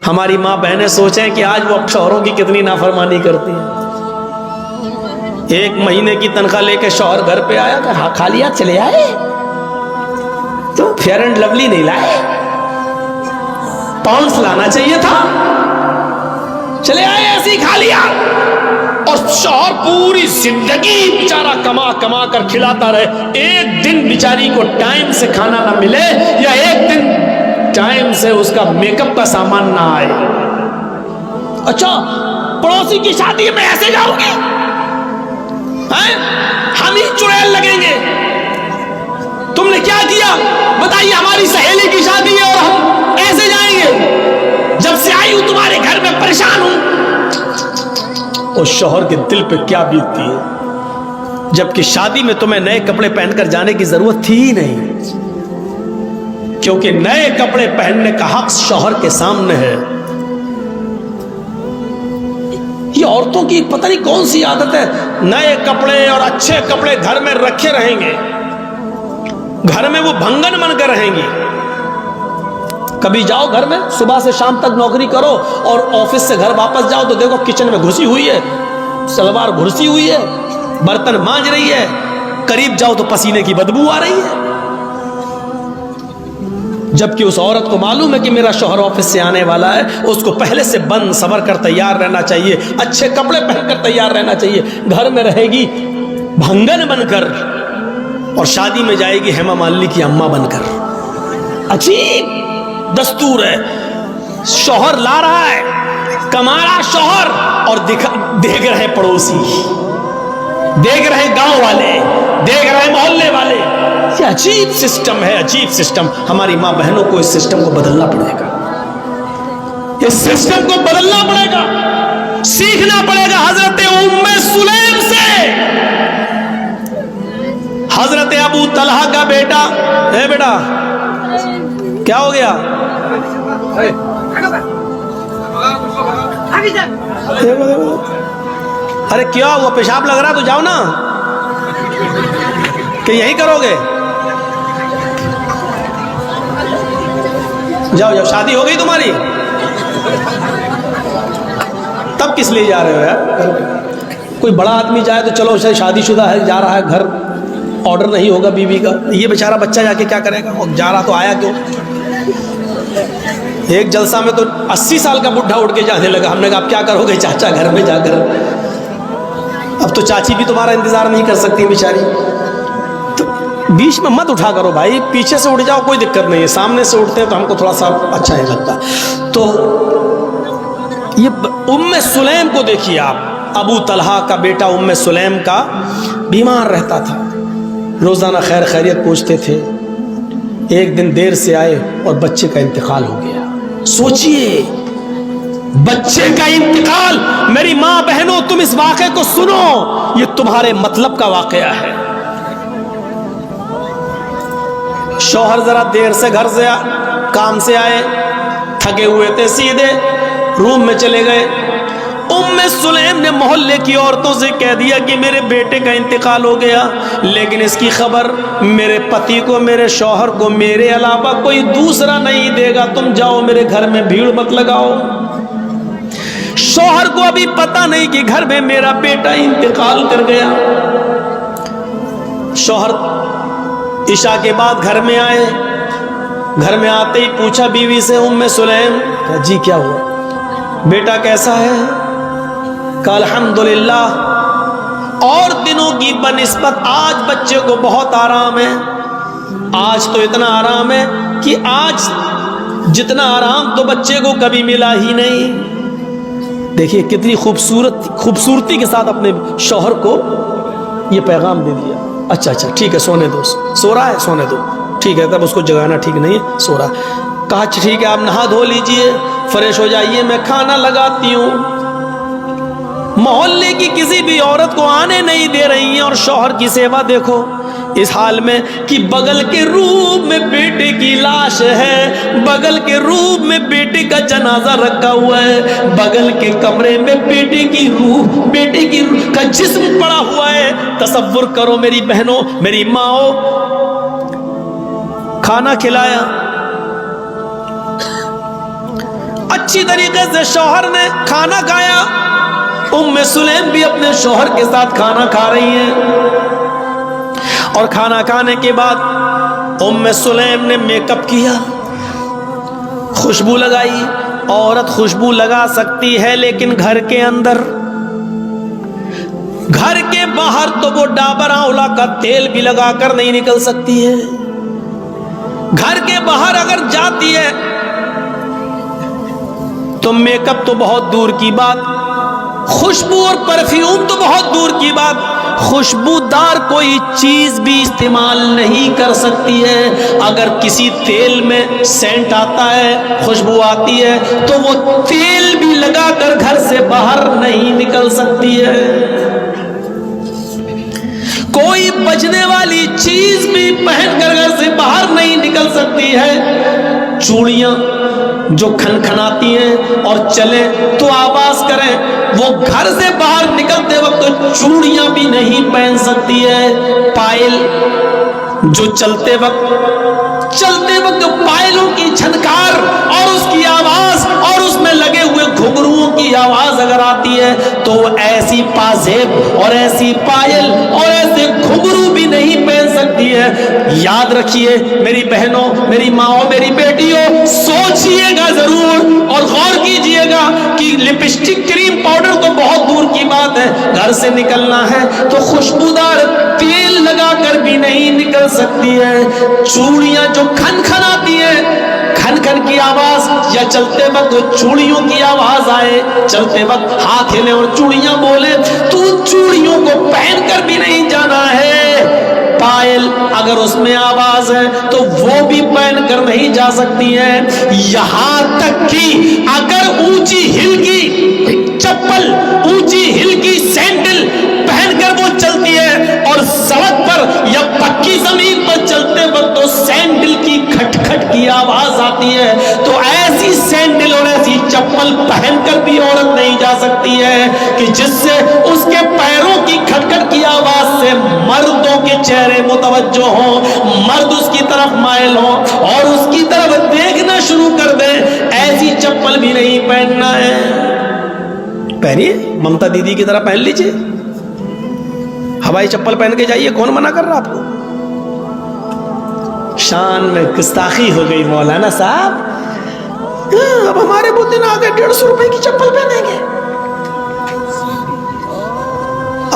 ہماری ماں بہنیں سوچیں کہ آج وہ شوہروں کی کتنی نافرمانی کرتی ہیں. 1 مہینے کی تنخواہ لے کے شوہر گھر پہ آیا کہ ہاں خالی ہاتھ چلے آئے تو فیئر اینڈ لولی نہیں لائے, پاؤنڈس لانا چاہیے تھا, چلے آئے ایسی خالی ہاتھ. اور شوہر پوری زندگی بیچارہ کما کما کر کھلاتا رہے, ایک دن بیچاری کو ٹائم سے کھانا نہ ملے یا ایک دن ٹائم سے اس کا میک اپ کا سامان نہ آئے. اچھا پڑوسی کی شادی میں ایسے جاؤ گی, ہم ہی چڑیل لگیں گے, تم نے کیا کیا بتائیے, ہماری سہیلی کی شادی ہے اور ہم ایسے جائیں گے, جب سے آئی ہوں تمہارے گھر میں پریشان ہوں. اور شوہر کے دل پہ کیا بیتتی ہے, جبکہ شادی میں تمہیں نئے کپڑے پہن کر جانے کی ضرورت تھی ہی نہیں, کیونکہ نئے کپڑے پہننے کا حق شوہر کے سامنے ہے. یہ عورتوں کی پتہ نہیں کون سی عادت ہے, نئے کپڑے اور اچھے کپڑے گھر میں رکھے رہیں گے, گھر میں وہ بھنگن بن کر رہیں گی. کبھی جاؤ گھر میں, صبح سے شام تک نوکری کرو اور آفس سے گھر واپس جاؤ تو دیکھو کچن میں گھسی ہوئی ہے, سلوار گھسی ہوئی ہے, برتن مانج رہی ہے, قریب جاؤ تو پسینے کی بدبو آ رہی ہے. جبکہ اس عورت کو معلوم ہے کہ میرا شوہر آفس سے آنے والا ہے, اس کو پہلے سے بند سنور کر تیار رہنا چاہیے, اچھے کپڑے پہن کر تیار رہنا چاہیے. گھر میں رہے گی بھنگن بن کر اور شادی میں جائے گی ہیما مالنی کی اماں بن کر. عجیب دستور ہے. شوہر لا رہا ہے, کما رہا شوہر, اور دیکھ رہے پڑوسی, دیکھ رہے گاؤں والے, دیکھ رہے محلے والے. یہ عجیب سسٹم ہے, عجیب سسٹم. ہماری ماں بہنوں کو اس سسٹم کو بدلنا پڑے گا, اس سسٹم کو بدلنا پڑے گا, سیکھنا پڑے گا حضرت ام سلیم سے. حضرت ابو طلحہ کا بیٹا, اے بیٹا کیا ہو گیا, ارے کیا ہوا, پیشاب لگ رہا تو جاؤ نا, کہ یہی کرو گے, جاؤ جاؤ, شادی ہو گئی تمہاری, تب کس لیے جا رہے ہو یار. کوئی بڑا آدمی جائے تو چلو شادی شدہ ہے, جا رہا ہے گھر, آرڈر نہیں ہوگا بیوی کا, یہ بیچارہ بچہ جا کے کیا کرے گا, اور جا رہا تو آیا کیوں. ایک جلسہ میں تو 80 سال کا بڈھا اٹھ کے جانے لگا. ہم نے کہا اب کیا کرو گے چاچا گھر میں جا کر, اب تو چاچی بھی تمہارا انتظار نہیں کر سکتی بیچاری. تو بیچ میں مت اٹھا کرو بھائی, پیچھے سے اٹھ جاؤ, کوئی دقت نہیں ہے, سامنے سے اٹھتے ہیں تو ہم کو تھوڑا سا اچھا نہیں لگتا. تو یہ ام سلیم کو دیکھیے آپ, ابو طلحہ کا بیٹا ام سلیم کا بیمار رہتا تھا, روزانہ خیر خیریت پوچھتے تھے. ایک دن دیر سے آئے اور بچے کا انتقال ہو گیا. سوچئے بچے کا انتقال. میری ماں بہنوں تم اس واقعے کو سنو, یہ تمہارے مطلب کا واقعہ ہے. شوہر ذرا دیر سے گھر سے کام سے آئے, تھکے ہوئے تھے, سیدھے روم میں چلے گئے. ام سلیم نے محلے کی عورتوں سے کہہ دیا کہ میرے بیٹے کا انتقال ہو گیا, لیکن اس کی خبر میرے پتی کو, میرے شوہر کو میرے علاوہ کوئی دوسرا نہیں دے گا. تم جاؤ, میرے گھر میں بھیڑ مت لگاؤ. شوہر کو ابھی پتہ نہیں کہ گھر میں میرا بیٹا انتقال کر گیا. شوہر عشاء کے بعد گھر میں آئے. گھر میں آتے ہی پوچھا بیوی سے, ام سلیم جی کیا ہوا, بیٹا کیسا ہے؟ کہا الحمدللہ, اور دنوں کی بنسبت آج بچے کو بہت آرام ہے. آج تو اتنا آرام ہے کہ آج جتنا آرام تو بچے کو کبھی ملا ہی نہیں. دیکھیے کتنی خوبصورتی کے ساتھ اپنے شوہر کو یہ پیغام دے دیا. اچھا اچھا ٹھیک ہے, سونے دو, سو رہا ہے, سونے دو, ٹھیک ہے, تب اس کو جگانا ٹھیک نہیں ہے, سو رہا. کہا ٹھیک ہے آپ نہا دھو لیجئے, فریش ہو جائیے, میں کھانا لگاتی ہوں. محلے کی کسی بھی عورت کو آنے نہیں دے رہی ہیں, اور شوہر کی سیوا دیکھو اس حال میں کہ بغل کے روم میں بیٹے کی لاش ہے, بغل کے روم میں بیٹے کا جنازہ رکھا ہوا ہے, بغل کے کمرے میں بیٹے کی روح کا جسم پڑا ہوا ہے. تصور کرو میری بہنوں, میری ماؤں, کھانا کھلایا اچھی طریقے سے شوہر نے کھانا کھایا، ام سلیم بھی اپنے شوہر کے ساتھ کھانا کھا رہی ہیں، اور کھانا کھانے کے بعد ام سلیم نے میک اپ کیا، خوشبو لگائی۔ عورت خوشبو لگا سکتی ہے لیکن گھر کے اندر، گھر کے باہر تو وہ ڈابر آنولا کا تیل بھی لگا کر نہیں نکل سکتی ہے۔ گھر کے باہر اگر جاتی ہے تو میک اپ تو بہت دور کی بات، خوشبو اور پرفیوم تو بہت دور کی بات، خوشبودار کوئی چیز بھی استعمال نہیں کر سکتی ہے۔ اگر کسی تیل میں سینٹ آتا ہے، خوشبو آتی ہے، تو وہ تیل بھی لگا کر گھر سے باہر نہیں نکل سکتی ہے۔ کوئی بجنے والی چیز بھی پہن کر گھر سے باہر نہیں نکل سکتی ہے۔ چوڑیاں جو کھنکھناتی ہیں اور چلیں تو آواز کریں، وہ گھر سے باہر نکلتے وقت چوڑیاں بھی نہیں پہن سکتی ہے۔ پائل جو چلتے وقت پائلوں کی جھنکار اور اس کی آواز اور اس میں لگے ہوئے گھنگروؤں کی آواز اگر آتی ہے تو وہ ایسی پازیب اور ایسی پائل اور ایسے گھنگرو بھی نہیں پہن سکتی ہے۔ یاد رکھیے میری بہنوں، میری ماؤں، میری بیٹیوں، سوچئے گا ضرور اور غور کیجئے گا کہ لپسٹک، کریم، پاؤڈر تو بہت دور کی بات ہے، گھر سے نکلنا ہے تو خوشبودار تیل لگا کر بھی نہیں نکل سکتی ہے۔ چوڑیاں جو کھنکھناتی ہیں، کھن کھن کی آواز، یا چلتے وقت چوڑیوں کی آواز آئے، چلتے وقت ہاتھ ہلے اور چوڑیاں بولے، تو چوڑیوں کو پہن کر بھی نہیں جانا ہے۔ پائل اگر اس میں آواز ہے تو وہ بھی پہن کر نہیں جا سکتی ہے۔ یہاں تک کہ اگر اونچی ہل کی چپل، اونچی ہل کی سینڈل پہن کر وہ چلتی ہے اور سڑک پر یا پکی زمین پر چلتے وقت تو سینڈل کی کھٹ کھٹ کی آواز آتی ہے، تو ایسی سینڈل اور ایسی چپل پہن کر بھی عورت نہیں جا سکتی ہے کہ جس سے اس کے پیروں کی کھٹ کھٹ کی آواز سے مردوں کے چہرے متوجہ ہوں، مرد اس کی طرف مائل ہوں اور اس کی طرف دیکھنا شروع کر دیں۔ ایسی چپل بھی نہیں پہننا ہے۔ پہنیے، ممتا دیدی کی طرح پہن لیجئے، ہوائی چپل پہن کے جائیے، کون منع کر رہا آپ کو؟ شان میں گستاخی ہو گئی مولانا صاحب، اب ہمارے وہ دن آگے 150 روپے کی چپل پہنیں گے،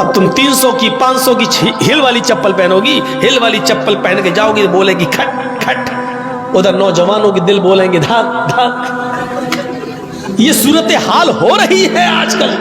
اب تم 300 کی 500 کی ہل والی چپل پہنو گی، ہل والی چپل پہن کے جاؤ گی تو بولے گی کھٹ کھٹ، ادھر نوجوانوں کے دل بولیں گے دھاک دھاک۔ یہ صورتحال ہو رہی ہے آج کل،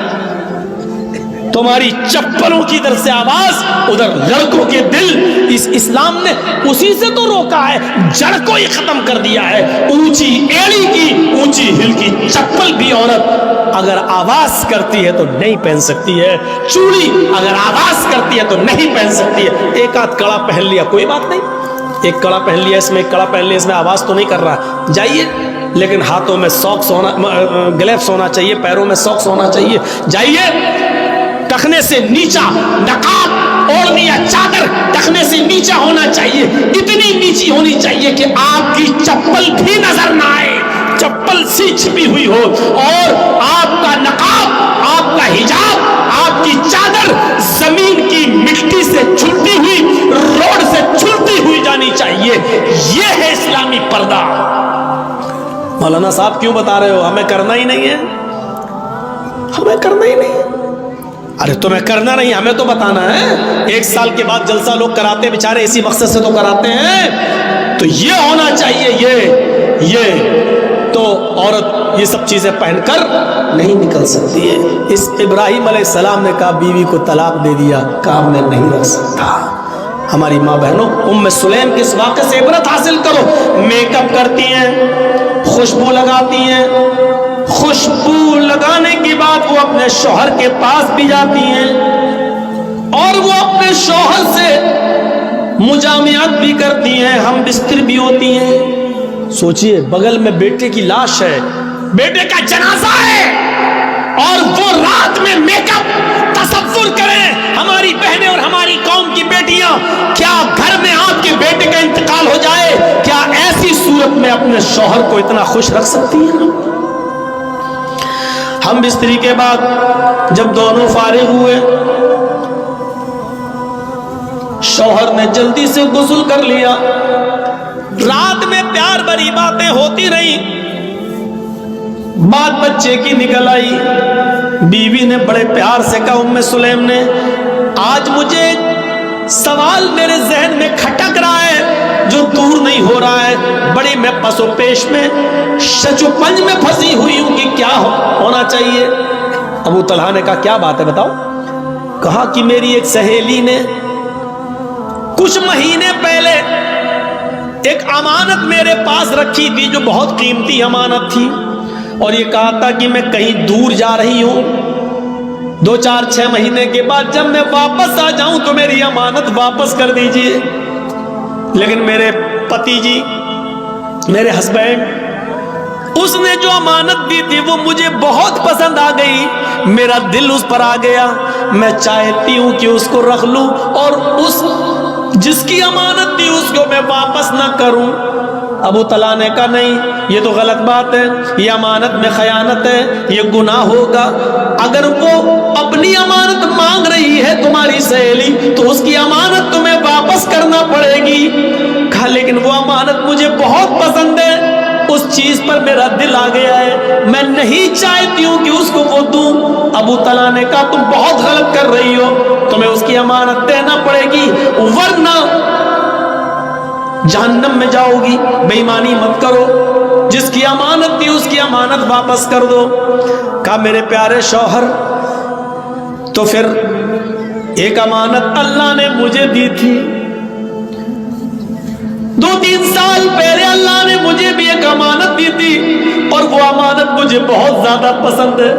تمہاری چپلوں کی طرف سے آواز، ادھر لڑکوں کے دل۔ اس اسلام نے اسی سے تو روکا ہے، جڑ کو ہی ختم کر دیا ہے۔ اونچی ایڑی کی، اونچی ہل کی چپل بھی عورت اگر آواز کرتی ہے تو نہیں پہن سکتی ہے، چوڑی اگر آواز کرتی ہے تو نہیں پہن سکتی ہے۔ ایک آدھ کڑا پہن لیا کوئی بات نہیں، ایک کڑا پہن لیا اس میں، ایک کڑا پہن لیا اس میں، آواز تو نہیں کر رہا، جائیے، لیکن ہاتھوں میں ساکس ہونا، گلیوز ہونا چاہیے، پیروں میں ساکس ہونا چاہیے، جائیے۔ ٹخنے سے نیچا نقاب اوڑھنی یا چادر ٹخنے سے نیچا ہونا چاہیے، اتنی نیچی ہونی چاہیے کہ آپ کی چپل بھی نظر نہ آئے، چپل سی چھپی ہوئی ہو، اور آپ کا نقاب، آپ کا حجاب، آپ کی چادر زمین کی مٹی سے چھلتی ہوئی، روڈ سے چھلتی ہوئی جانی چاہیے۔ یہ ہے اسلامی پردہ۔ مولانا صاحب کیوں بتا رہے ہو؟ ہمیں کرنا ہی نہیں ہے، ہمیں کرنا ہی نہیں ہے۔ ارے تمہیں کرنا نہیں، ہمیں تو بتانا ہے۔ 1 سال کے بعد جلسہ لوگ کراتے بیچارے اسی مقصد سے تو کراتے ہیں، تو یہ ہونا چاہیے، یہ تو عورت یہ سب چیزیں پہن کر نہیں نکل سکتی ہے۔ اس ابراہیم علیہ السلام نے کہا بیوی کو طلاق دے دیا، کام میں نہیں رکھ سکتا۔ ہماری ماں بہنوں، ام سلیم کے اس واقعے سے عبرت حاصل کرو۔ میک اپ کرتی ہیں، خوشبو لگاتی ہیں، خوشبو لگانے کے بعد وہ اپنے شوہر کے پاس بھی جاتی ہیں اور وہ اپنے شوہر سے مجامعات بھی کرتی ہیں، ہم بستر بھی ہوتی ہیں۔ سوچئے بغل میں بیٹے کی لاش ہے، بیٹے کا جنازہ ہے، اور وہ رات میں میک اپ۔ تصور کریں ہماری بہنیں اور ہماری قوم کی بیٹیاں، کیا گھر میں آپ کے بیٹے کا انتقال ہو جائے، کیا ایسی صورت میں اپنے شوہر کو اتنا خوش رکھ سکتی ہیں؟ ہم بستری کے بعد جب دونوں فارغ ہوئے، شوہر نے جلدی سے غسل کر لیا۔ رات میں پیار بھری باتیں ہوتی رہی، بات بچے کی نکل آئی۔ بیوی نے بڑے پیار سے کہا، ام سلیم نے، آج مجھے سوال میرے ذہن میں کھٹک رہا ہے جو دور نہیں ہو رہا ہے، بڑی میں پس و پیش میں شچ و پنج میں پھنسی ہوئی ہوں کہ کیا ہونا چاہیے۔ ابو طلحہ نے کہا کیا بات ہے بتاؤ؟ کہا کہ میری ایک سہیلی نے کچھ مہینے پہلے ایک امانت میرے پاس رکھی تھی جو بہت قیمتی امانت تھی، اور یہ کہا تھا کہ میں کہیں دور جا رہی ہوں، 2-4-6 مہینے کے بعد جب میں واپس آ جاؤں تو میری امانت واپس کر دیجئے۔ لیکن میرے پتی جی، میرے ہسبینڈ، اس نے جو امانت دی تھی وہ مجھے بہت پسند آ گئی، میرا دل اس پر آ گیا، میں چاہتی ہوں کہ اس کو رکھ لوں اور اس جس کی امانت تھی اس کو میں واپس نہ کروں۔ ابو طلحہ نے کہا نہیں، یہ تو غلط بات ہے، یہ امانت میں خیانت ہے، یہ گناہ ہوگا۔ اگر وہ اپنی امانت مانگ رہی ہے تمہاری سہیلی تو اس کی امانت تمہیں واپس کرنا پڑے گی۔ کہا لیکن وہ امانت مجھے بہت پسند ہے، اس چیز پر میرا دل آ گیا ہے، میں نہیں چاہتی ہوں کہ اس کو وہ دوں۔ ابو طلحہ نے کہا تم بہت غلط کر رہی ہو، تمہیں اس کی امانت دینا پڑے گی ورنہ جہنم میں جاؤ گی، بے ایمانی مت کرو، جس کی امانت تھی اس کی امانت واپس کر دو۔ کہا میرے پیارے شوہر، تو پھر ایک امانت اللہ نے مجھے دی تھی، 2-3 سال پہلے اللہ نے مجھے بھی ایک امانت دی تھی، اور وہ امانت مجھے بہت زیادہ پسند ہے،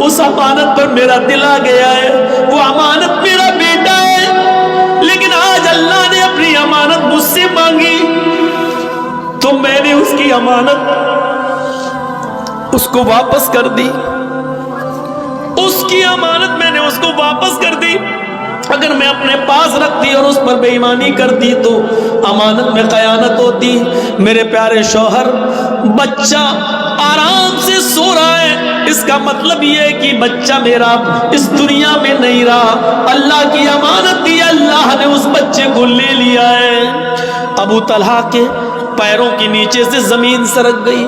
اس امانت پر میرا دل آ گیا ہے، وہ امانت میرا بیٹا ہے، لیکن آج اللہ نے اپنی امانت مجھ سے مانگی تو میں نے اس کی امانت اس کو واپس کر دی، اس کی امانت میں نے اس کو واپس کر دی۔ اگر میں اپنے پاس رکھتی اور اس پر بے ایمانی کرتی تو امانت میں خیانت ہوتی۔ میرے پیارے شوہر، بچہ آرام سے سو رہا ہے، اس کا مطلب یہ ہے کہ بچہ میرا اس دنیا میں نہیں رہا، اللہ کی امانت دی، اللہ نے اس بچے کو لے لیا ہے۔ ابو طلحہ کے پیروں کے نیچے سے زمین سرک گئی،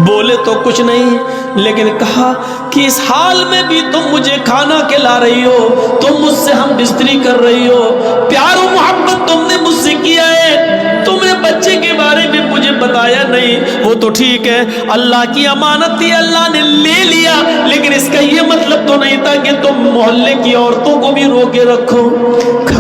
بولے تو کچھ نہیں، لیکن کہا کہ اس حال میں بھی تم مجھے کھانا کھلا رہی ہو، تم مجھ سے ہم بستری کر رہی ہو، پیار و محبت تم نے مجھ سے کیا ہے، تم نے بچے کے بارے میں مجھے بتایا نہیں۔ وہ تو ٹھیک ہے، اللہ کی امانت تھی، اللہ نے لے لیا، لیکن اس کا یہ مطلب تو نہیں تھا کہ تم محلے کی عورتوں کو بھی روکے رکھو۔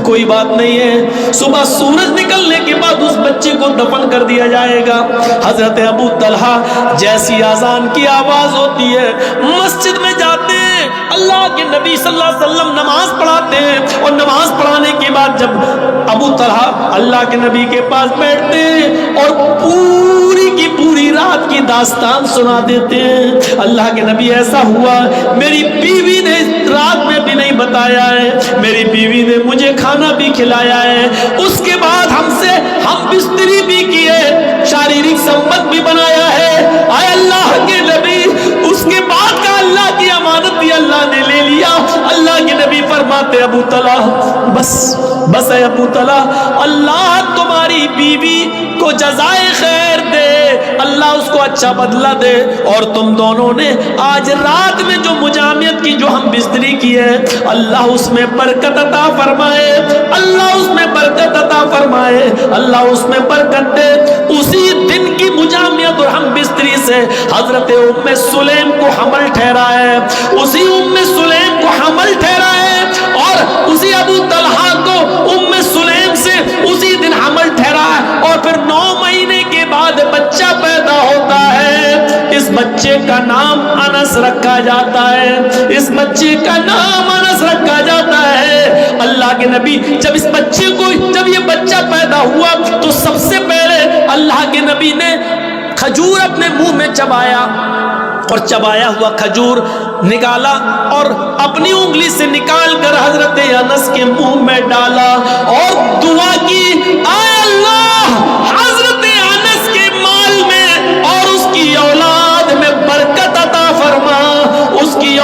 کوئی بات نہیں ہے، صبح سورج نکلنے کے بعد اس بچے کو دفن کر دیا جائے گا۔ حضرت ابو طلحہ جیسی اذان کی آواز ہوتی ہے مسجد میں جاتے ہیں، اللہ کے نبی صلی اللہ علیہ وسلم نماز پڑھاتے ہیں، اور نماز پڑھانے کے بعد جب ابو طلحہ اللہ کے نبی کے پاس بیٹھتے ہیں اور پوری کی پوری رات کی داستان سنا دیتے ہیں، اللہ کے نبی ایسا ہوا، میری بیوی نے رات میں بھی نہیں بتایا ہے، میری بیوی نے مجھے کھانا بھی کھلایا ہے، اس کے بعد ہم بستری بھی کیے، شاریرک سمبند بھی بنایا ہے، اے اللہ کے نبی، اس کے بعد کا اللہ کی امانت بھی اللہ نے لے لیا۔ اللہ کے نبی فرماتے ابو طلحہ بس اے ابو طلحہ، اللہ تمہاری بیوی کو جزائے خیر دے، اللہ اس کو اچھا بدلہ دے، اور تم دونوں نے آج رات میں جو مجامعت کی، جو ہم بستری کی ہے، اللہ اس میں برکت عطا فرمائے، اللہ اس میں برکت عطا فرمائے، اللہ اس میں برکت دے۔ اسی دن کی مجامعت اور ہم بستری سے حضرت ام سلیم کو حمل ٹھہرا ہے، اسی ام سلیم کو حمل ٹھہرا ہے، اور اسی ابو طلحہ کو ام سلیم سے اسی دن حمل ٹھہرا ہے، اور پھر 9 مہینے کے بعد بچہ پیدا ہوتا ہے۔ اس بچے کا نام انس رکھا جاتا ہے، اس بچے کا نام انس رکھا جاتا ہے۔ اللہ کے نبی جب یہ بچہ پیدا ہوا تو سب سے پہلے اللہ کے نبی نے کھجور اپنے منہ میں چبایا، اور چبایا ہوا کھجور نکالا اور اپنی انگلی سے نکال کر حضرت انس کے منہ میں ڈالا اور دعا کی، اے اللہ حضرت انس کے مال میں اور اس کی اولاد میں برکت عطا فرما، اس کی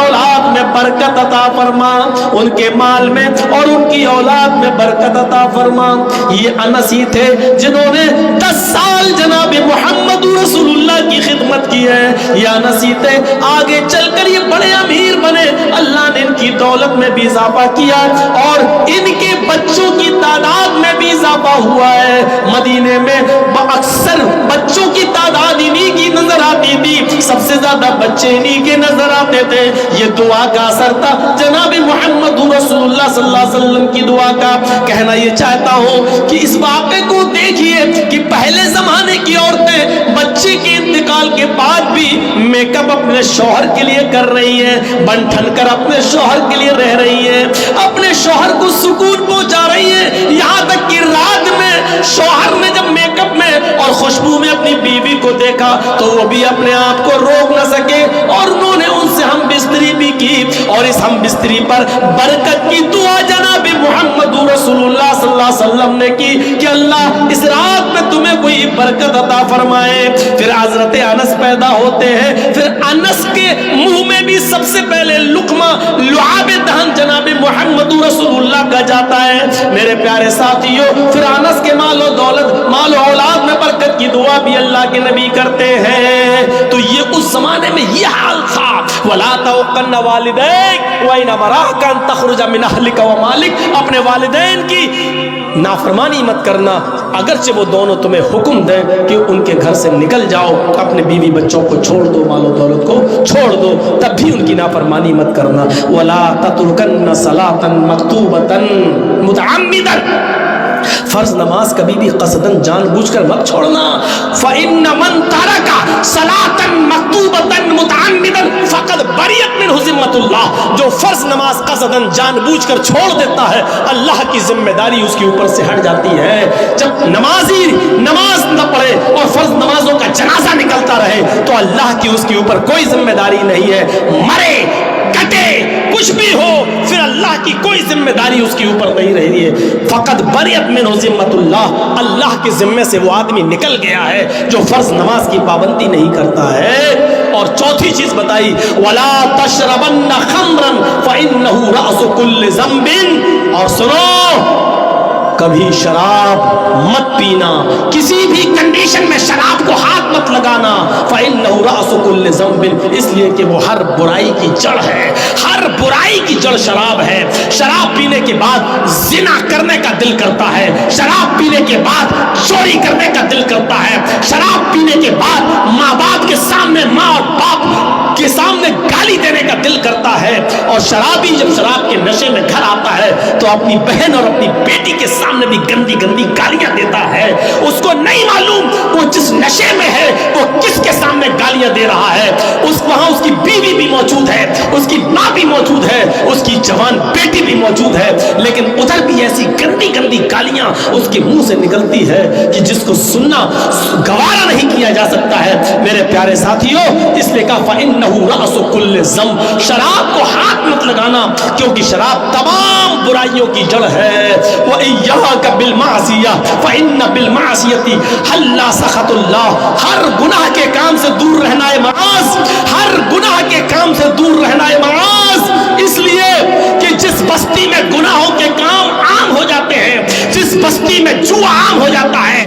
برکت عطا فرما, ان کے مال میں اور ان کی اولاد میں برکت عطا فرما. یہ انس ہی تھے جنہوں نے 10 سال جناب محمد رسول اللہ کی خدمت کی ہے. یہ انس ہی تھے, آگے چل کر یہ بڑے امیر بنے. اللہ نے ان کی دولت میں بھی اضافہ کیا اور ان کے بچوں کی تعداد میں بھی اضافہ ہوا ہے. مدینے میں اکثر بچوں کی تعداد انہی کی نظر آتی تھی, سب سے زیادہ بچے انہی کے نظر آتے تھے. یہ دعا کا اثر تھا جناب محمد رسول اللہ صلی اللہ علیہ وسلم کی دعا کا. کہنا یہ چاہتا ہوں کہ اس واقعے کو دیکھیے کہ پہلے زمانے کی عورتیں بچے کے انتقال کے بعد بھی میک اپ اپنے شوہر کے لیے کر رہی ہیں, بن ٹھن کر اپنے شوہر کے لیے رہ رہی ہیں, اپنے شوہر کو سکون پہنچا رہی ہیں. یہاں تک کہ رات میں شوہر نے جب میک اپ میں اور خوشبو میں اپنی بیوی کو دیکھا تو وہ بھی اپنے آپ کو روک نہ سکے اور انہوں نے ان سے ہم بستری بھی کی. اور اس ہم بستری پر برکت کی دعا جناب محمد رسول اللہ صلی اللہ علیہ وسلم نے کی کہ اللہ اس رات میں تمہیں کوئی برکت عطا فرمائے. پھر حضرت انس پیدا ہوتے ہیں. پھر انس کے منہ میں بھی سب سے پہلے لقمہ لعاب دہن جناب محمد رسول اللہ کا جاتا ہے. میرے پیارے ساتھیوں, پھر انس کے مال و دولت, مال و اولاد میں برکت کی دعا بھی اللہ کے نبی کرتے ہیں. تو یہ اس زمانے میں یہ حال تھا. وَلَا تَوْقَنَّ وَالِدَيْكَ وَإِنَّ مَرَاكَ أَن تَخْرُجَ مِنْ أَهْلِكَ وَمَالِكَ. اپنے والدین کی نافرمانی مت کرنا, اگرچہ وہ دونوں تمہیں حکم دیں کہ ان کے گھر سے نکل جاؤ, اپنے بیوی بچوں کو چھوڑ دو, مال و دولت کو چھوڑ دو, تب بھی ان کی نافرمانی مت کرنا. وَلَا تَتْرُكَنَّ صَلَاةً مَكْتُوبَةً مُتَعَمِّدًا. فرض نماز کبھی بھی قصدن جان بوجھ کر مت چھوڑنا. فَإِنَّ مَن تَرَكَ صَلَاةً مَكْتُوبَةً مُتَعَمِّدًا فَقَدْ بَرِئَتْ مِنْهُ ذِمَّةُ اللَّهِ. جو فرض نماز قصدن جان بوجھ کر چھوڑ دیتا ہے, اللہ کی ذمہ داری اس کے اوپر سے ہٹ جاتی ہے. جب نمازی نماز نہ پڑھے اور فرض نمازوں کا جنازہ نکلتا رہے تو اللہ کی اس کے اوپر کوئی ذمہ داری نہیں ہے. مرے کٹے کچھ بھی ہو, پھر اللہ کی کوئی ذمہ داری اس کے اوپر نہیں رہی ہے. فقط بریت منہ ذمۃ اللہ, اللہ کے ذمے سے وہ آدمی نکل گیا ہے جو فرض نماز کی پابندی نہیں کرتا ہے. اور چوتھی چیز بتائی, ولا تشربن خمرا فانه راس كل ذنب. اور سنو, کبھی شراب مت پینا, کسی بھی کنڈیشن میں شراب کو ہاتھ مت لگانا. فإنه رأس كل ذنب, اس لیے کہ وہ ہر برائی کی جڑ ہے, ہر برائی کی جڑ شراب ہے. شراب پینے کے بعد زنا کرنے کا دل کرتا ہے, شراب پینے کے بعد چوری کرنے کا دل کرتا ہے, شراب پینے کے بعد ماں باپ کے سامنے, ماں اور باپ کے سامنے گالی دینے کا دل کرتا ہے. اور شرابی جب شراب کے نشے میں گھر آتا ہے تو اپنی بہن اور اپنی بیٹی کے سامنے بھی گندی گندی گالیاں دیتا ہے. اس کو نہیں معلوم وہ جس نشے میں ہے وہ کس کے سامنے گالیاں دے رہا ہے. وہاں اس کی بیوی بھی موجود ہے, اس کی ماں بھی موجود ہے, اس کی جوان بیٹی بھی موجود ہے, لیکن ادھر بھی ایسی گندی گندی گالیاں اس کے منہ سے نکلتی ہے کہ جس کو سننا گوارا نہیں کیا جا سکتا ہے. میرے پیارے ساتھیوں, اس لیے کہا فإنه رأس كل ذنب, شراب کو ہاتھ مت لگانا کیونکہ شراب تمام برائیوں کی جڑ ہے. وإياك بالمعصية فإن بالمعصية حل سخط الله. ہر گناہ کے کام سے دور رہنا ہے معاذ, ہر گناہ کے کام سے دور رہنا ہے معاذ. اس لیے کہ جس بستی میں گناہوں کے کام عام ہو جاتے ہیں, جس بستی میں جوا عام ہو جاتا ہے,